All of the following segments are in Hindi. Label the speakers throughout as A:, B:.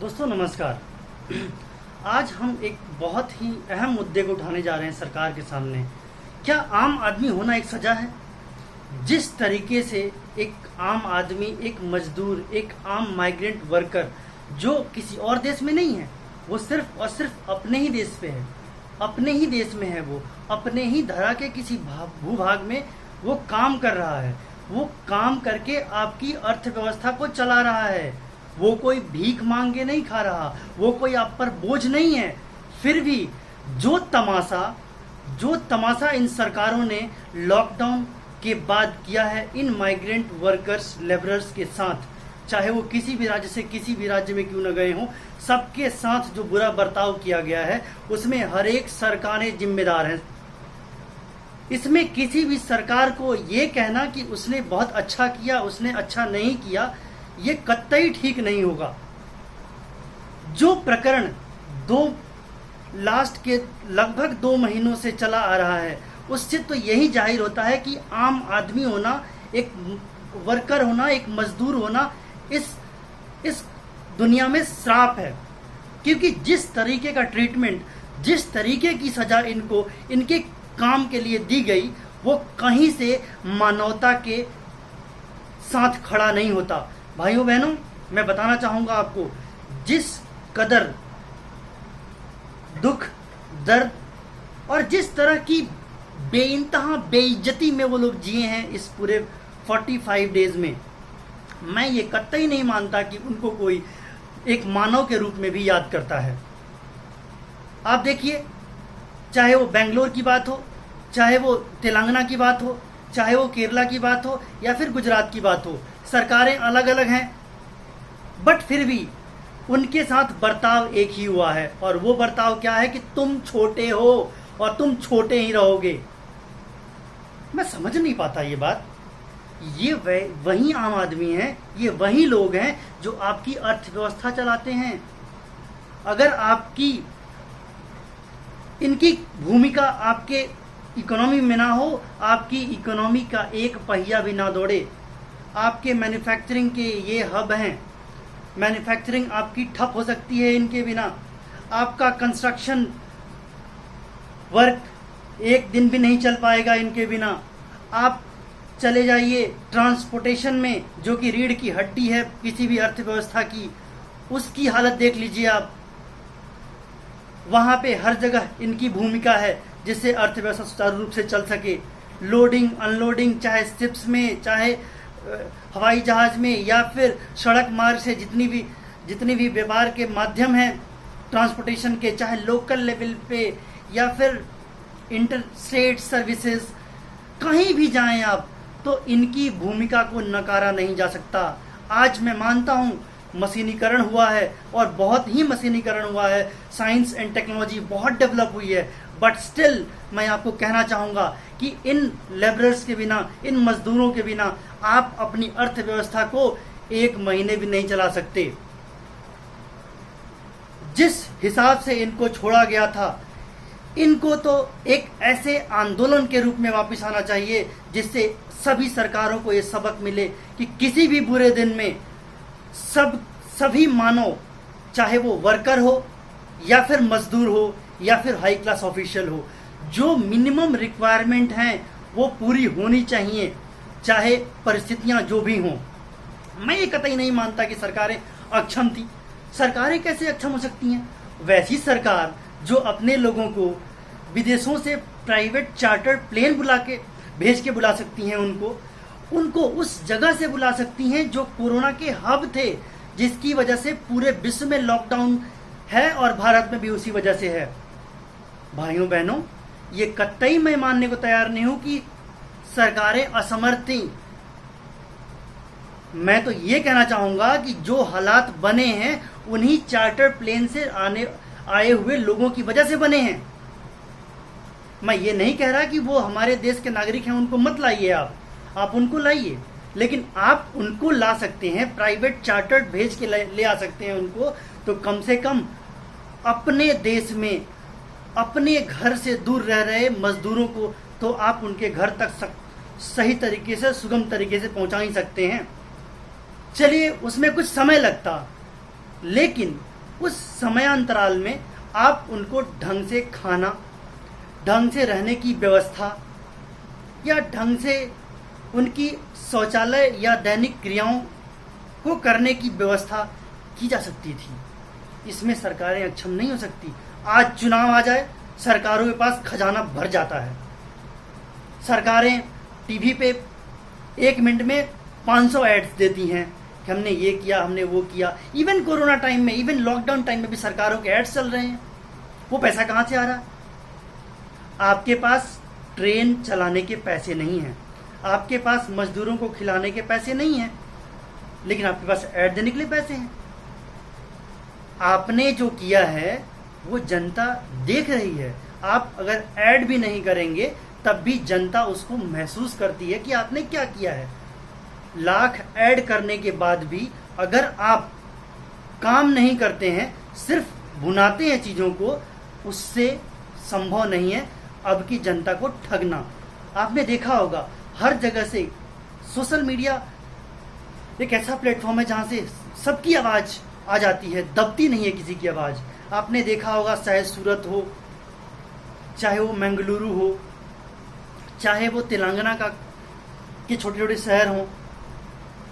A: दोस्तों नमस्कार। आज हम एक बहुत ही अहम मुद्दे को उठाने जा रहे हैं सरकार के सामने। क्या आम आदमी होना एक सजा है? जिस तरीके से एक आम आदमी, एक मजदूर, एक आम माइग्रेंट वर्कर जो किसी और देश में नहीं है, वो सिर्फ और सिर्फ अपने ही देश पे है, अपने ही देश में है, वो अपने ही धरा के किसी भूभाग में वो काम कर रहा है। वो काम करके आपकी अर्थव्यवस्था को चला रहा है। वो कोई भीख मांग के नहीं खा रहा, वो कोई आप पर बोझ नहीं है। फिर भी जो तमाशा इन सरकारों ने लॉकडाउन के बाद किया है इन माइग्रेंट वर्कर्स, लेबरर्स के साथ, चाहे वो किसी भी राज्य से किसी भी राज्य में क्यों न गए हों, सबके साथ जो बुरा बर्ताव किया गया है उसमें हर एक सरकारें जिम्मेदार हैं। इसमें किसी भी सरकार को ये कहना कि उसने बहुत अच्छा किया, उसने अच्छा नहीं किया, ये कतई ठीक नहीं होगा। जो प्रकरण लास्ट के लगभग 2 महीनों से चला आ रहा है, उससे तो यही जाहिर होता है कि आम आदमी होना, एक वर्कर होना, एक मजदूर होना इस दुनिया में श्राप है। क्योंकि जिस तरीके का ट्रीटमेंट, जिस तरीके की सजा इनको इनके काम के लिए दी गई, वो कहीं से मानवता के साथ खड़ा नहीं होता। भाइयों बहनों, मैं बताना चाहूंगा आपको, जिस कदर दुख, दर्द और जिस तरह की बेइंतहा बेइज्जती में वो लोग जिए हैं इस पूरे 45 डेज में, मैं ये कतई नहीं मानता कि उनको कोई एक मानव के रूप में भी याद करता है। आप देखिए, चाहे वो बेंगलोर की बात हो, चाहे वो तेलंगाना की बात हो, चाहे वो केरला की बात हो या फिर गुजरात की बात हो, सरकारें अलग अलग हैं, बट फिर भी उनके साथ बर्ताव एक ही हुआ है। और वो बर्ताव क्या है कि तुम छोटे हो और तुम छोटे ही रहोगे। मैं समझ नहीं पाता ये बात। ये वही आम आदमी हैं, ये वही लोग हैं जो आपकी अर्थव्यवस्था चलाते हैं। अगर आपकी इनकी भूमिका आपके इकोनॉमी में ना हो, आपकी इकोनॉमी का एक पहिया भी ना दौड़े, आपके मैन्युफैक्चरिंग के ये हब हैं, मैन्युफैक्चरिंग आपकी ठप हो सकती है इनके बिना। आपका कंस्ट्रक्शन वर्क एक दिन भी नहीं चल पाएगा इनके बिना। आप चले जाइए ट्रांसपोर्टेशन में, जो कि रीढ़ की हड्डी है किसी भी अर्थव्यवस्था की, उसकी हालत देख लीजिए आप। वहाँ पे हर जगह इनकी भूमिका है जिससे अर्थव्यवस्था सुचारू रूप से चल सके। लोडिंग अनलोडिंग, चाहे शिप्स में, चाहे हवाई जहाज में, या फिर सड़क मार्ग से जितनी भी व्यापार के माध्यम हैं ट्रांसपोर्टेशन के, चाहे लोकल लेवल पे या फिर इंटरस्टेट सर्विसेज, कहीं भी जाएं आप, तो इनकी भूमिका को नकारा नहीं जा सकता। आज मैं मानता हूँ मशीनीकरण हुआ है और बहुत ही मशीनीकरण हुआ है, साइंस एंड टेक्नोलॉजी बहुत डेवलप हुई है, बट स्टिल मैं आपको कहना चाहूँगा कि इन लेबरर्स के बिना, इन मजदूरों के बिना आप अपनी अर्थव्यवस्था को 1 महीने भी नहीं चला सकते। जिस हिसाब से इनको छोड़ा गया था, इनको तो एक ऐसे आंदोलन के रूप में वापस आना चाहिए जिससे सभी सरकारों को ये सबक मिले कि किसी भी बुरे दिन में सभी मानव, चाहे वो वर्कर हो या फिर मजदूर हो या फिर हाई क्लास ऑफिशियल हो, जो मिनिमम रिक्वायरमेंट हैं वो पूरी होनी चाहिए, चाहे परिस्थितियां जो भी हों। मैं ये कतई नहीं मानता कि सरकारें अक्षम थी। सरकारें कैसे अक्षम हो सकती हैं? वैसी सरकार जो अपने लोगों को विदेशों से प्राइवेट चार्टर्ड प्लेन भेज के बुला सकती हैं, उनको उस जगह से बुला सकती हैं जो कोरोना के हब थे, जिसकी वजह से पूरे विश्व में लॉकडाउन है और भारत में भी उसी वजह से है। भाइयों बहनों, ये कतई मैं मानने को तैयार नहीं हूं कि सरकारें असमर्थ थीं। मैं तो ये कहना चाहूंगा कि जो हालात बने हैं उन्हीं चार्टर प्लेन से आए हुए लोगों की वजह से बने हैं। मैं ये नहीं कह रहा कि वो हमारे देश के नागरिक हैं, उनको मत लाइए, आप उनको लाइए, लेकिन आप उनको ला सकते हैं, प्राइवेट चार्टर्ड भेज के ले आ सकते हैं उनको, तो कम से कम अपने देश में अपने घर से दूर रह रहे मजदूरों को तो आप उनके घर तक सही तरीके से, सुगम तरीके से पहुंचा ही सकते हैं। चलिए उसमें कुछ समय लगता, लेकिन उस समयांतराल में आप उनको ढंग से खाना, ढंग से रहने की व्यवस्था या ढंग से उनकी शौचालय या दैनिक क्रियाओं को करने की व्यवस्था की जा सकती थी। इसमें सरकारें अक्षम नहीं हो सकती। आज चुनाव आ जाए, सरकारों के पास खजाना भर जाता है। सरकारें टीवी पे 1 मिनट में 500 एड्स देती हैं कि हमने ये किया, हमने वो किया। इवन कोरोना टाइम में, इवन लॉकडाउन टाइम में भी सरकारों के एड्स चल रहे हैं। वो पैसा कहाँ से आ रहा है? आपके पास ट्रेन चलाने के पैसे नहीं हैं, आपके पास मजदूरों को खिलाने के पैसे नहीं हैं, लेकिन आपके पास ऐड देने के लिए पैसे हैं। आपने जो किया है वो जनता देख रही है। आप अगर ऐड भी नहीं करेंगे तब भी जनता उसको महसूस करती है कि आपने क्या किया है। लाख ऐड करने के बाद भी अगर आप काम नहीं करते हैं, सिर्फ भुनाते हैं चीज़ों को, उससे संभव नहीं है अब की जनता को ठगना। आपने देखा होगा हर जगह से सोशल मीडिया एक ऐसा प्लेटफॉर्म है जहाँ से सबकी आवाज़ आ जाती है, दबती नहीं है किसी की आवाज़। आपने देखा होगा चाहे सूरत हो, चाहे वो मंगलुरु हो, चाहे वो तेलंगाना का के छोटे छोटे शहर हों,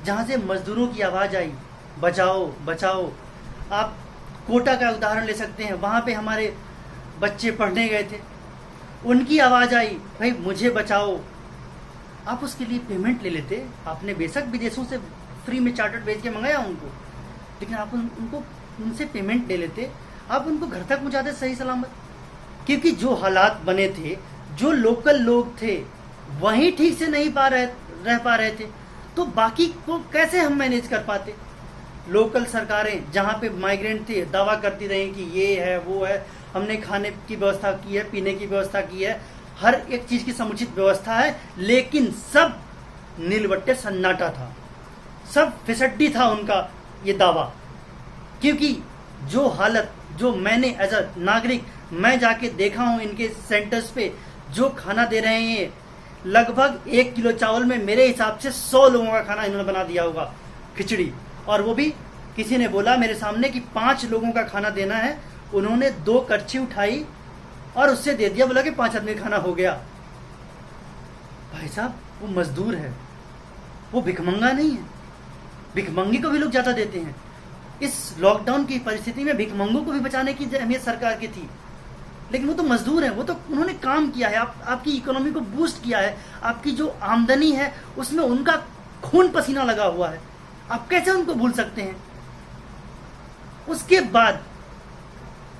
A: जहाँ से मजदूरों की आवाज़ आई, बचाओ बचाओ। आप कोटा का उदाहरण ले सकते हैं, वहाँ पे हमारे बच्चे पढ़ने गए थे, उनकी आवाज़ आई, भाई मुझे बचाओ। आप उसके लिए पेमेंट ले लेते। आपने बेशक विदेशों से फ्री में चार्टर्ड भेज के मंगाया उनको, लेकिन आप उनको उनसे पेमेंट ले लेते, आप उनको घर तक पहुँचाते सही सलामत। क्योंकि जो हालात बने थे, जो लोकल लोग थे वहीं ठीक से नहीं रह पा रहे थे, तो बाकी को कैसे हम मैनेज कर पाते। लोकल सरकारें जहाँ पे माइग्रेंट थे दावा करती रहीं कि ये है वो है, हमने खाने की व्यवस्था की है, पीने की व्यवस्था की है, हर एक चीज़ की समुचित व्यवस्था है, लेकिन सब नीलवट्टे सन्नाटा था, सब फिसड्डी था उनका ये दावा। क्योंकि जो हालत जो मैंने एज अ नागरिक मैं जाके देखा हूँ इनके सेंटर्स पे, जो खाना दे रहे हैं, लगभग 1 किलो चावल में मेरे हिसाब से 100 लोगों का खाना इन्होंने बना दिया होगा, खिचड़ी। और वो भी किसी ने बोला मेरे सामने कि 5 लोगों का खाना देना है, उन्होंने 2 कड़छी उठाई और उससे दे दिया, बोला कि 5 आदमी का खाना हो गया। भाई साहब वो मजदूर है, वो भिखमंगा नहीं है। भिखमंगी को भी लोग ज़्यादा देते हैं। इस लॉकडाउन की परिस्थिति में भिखमंगों को भी बचाने की अहमियत सरकार की थी, लेकिन वो तो मजदूर हैं, वो तो उन्होंने काम किया है, आपकी इकोनॉमी को बूस्ट किया है, आपकी जो आमदनी है उसमें उनका खून पसीना लगा हुआ है। आप कैसे उनको भूल सकते हैं? उसके बाद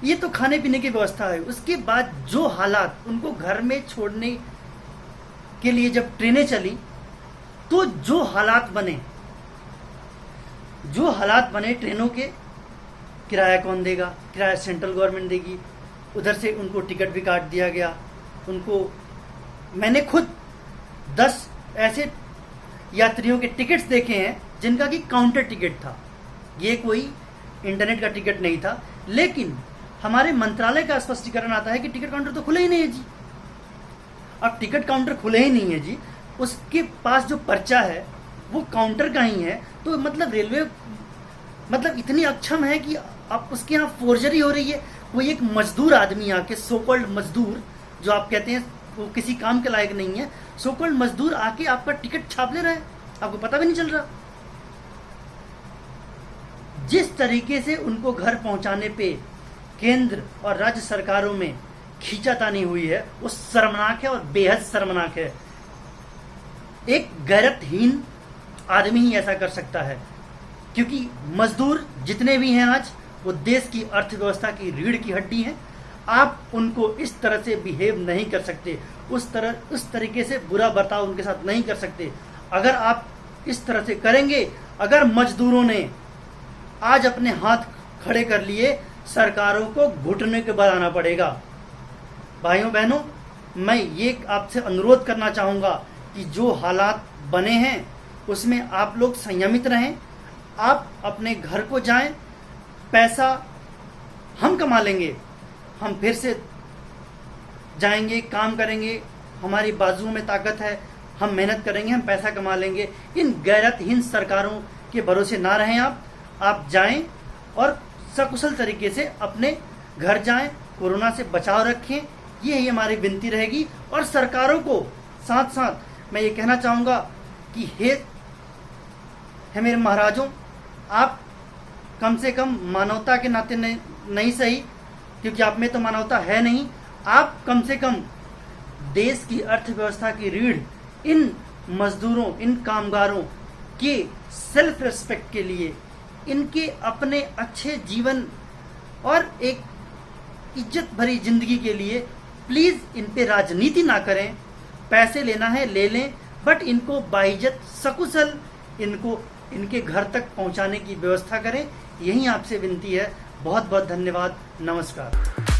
A: ये तो खाने पीने की व्यवस्था है, उसके बाद जो हालात उनको घर में छोड़ने के लिए जब ट्रेनें चली, तो जो हालात बने ट्रेनों के, किराया कौन देगा? किराया सेंट्रल गवर्नमेंट देगी। उधर से उनको टिकट भी काट दिया गया। उनको मैंने खुद 10 ऐसे यात्रियों के टिकट्स देखे हैं जिनका कि काउंटर टिकट था, ये कोई इंटरनेट का टिकट नहीं था। लेकिन हमारे मंत्रालय का स्पष्टीकरण आता है कि टिकट काउंटर तो खुले ही नहीं है जी। अब टिकट काउंटर खुले ही नहीं है जी, उसके पास जो पर्चा है वो काउंटर का ही है, तो मतलब रेलवे मतलब इतनी अक्षम है कि अब उसके यहाँ फोर्जरी हो रही है। कोई एक मजदूर आदमी आके, सो कॉल्ड मजदूर जो आप कहते हैं वो किसी काम के लायक नहीं है, सो कॉल्ड मजदूर आके आपका टिकट छाप ले रहा है, आपको पता भी नहीं चल रहा। जिस तरीके से उनको घर पहुंचाने पे केंद्र और राज्य सरकारों में खींचातानी हुई है, वो शर्मनाक है और बेहद शर्मनाक है। एक गैरतहीन आदमी ही ऐसा कर सकता है, क्योंकि मजदूर जितने भी हैं आज वो देश की अर्थव्यवस्था की रीढ़ की हड्डी हैं। आप उनको इस तरह से बिहेव नहीं कर सकते, उस तरीके से बुरा बर्ताव उनके साथ नहीं कर सकते। अगर आप इस तरह से करेंगे, अगर मजदूरों ने आज अपने हाथ खड़े कर लिए, सरकारों को घुटने के बल आना पड़ेगा। भाइयों बहनों, मैं ये आपसे अनुरोध करना चाहूँगा कि जो हालात बने हैं उसमें आप लोग संयमित रहें। आप अपने घर को जाएं, पैसा हम कमा लेंगे, हम फिर से जाएंगे, काम करेंगे, हमारी बाजुओं में ताकत है, हम मेहनत करेंगे, हम पैसा कमा लेंगे। इन गैरतहीन सरकारों के भरोसे ना रहें। आप जाएं और सकुशल तरीके से अपने घर जाएं, कोरोना से बचाव रखें, यही हमारी विनती रहेगी। और सरकारों को साथ साथ मैं ये कहना चाहूँगा कि हे मेरे महाराजों, आप कम से कम मानवता के नाते नहीं सही, क्योंकि आप में तो मानवता है नहीं, आप कम से कम देश की अर्थव्यवस्था की रीढ़ इन मजदूरों, इन कामगारों के सेल्फ रिस्पेक्ट के लिए, इनके अपने अच्छे जीवन और एक इज्जत भरी जिंदगी के लिए प्लीज इन पे राजनीति ना करें। पैसे लेना है ले लें, बट इनको बाइज्जत सकुशल इनको इनके घर तक पहुंचाने की व्यवस्था करें। यही आपसे विनती है। बहुत बहुत धन्यवाद। नमस्कार।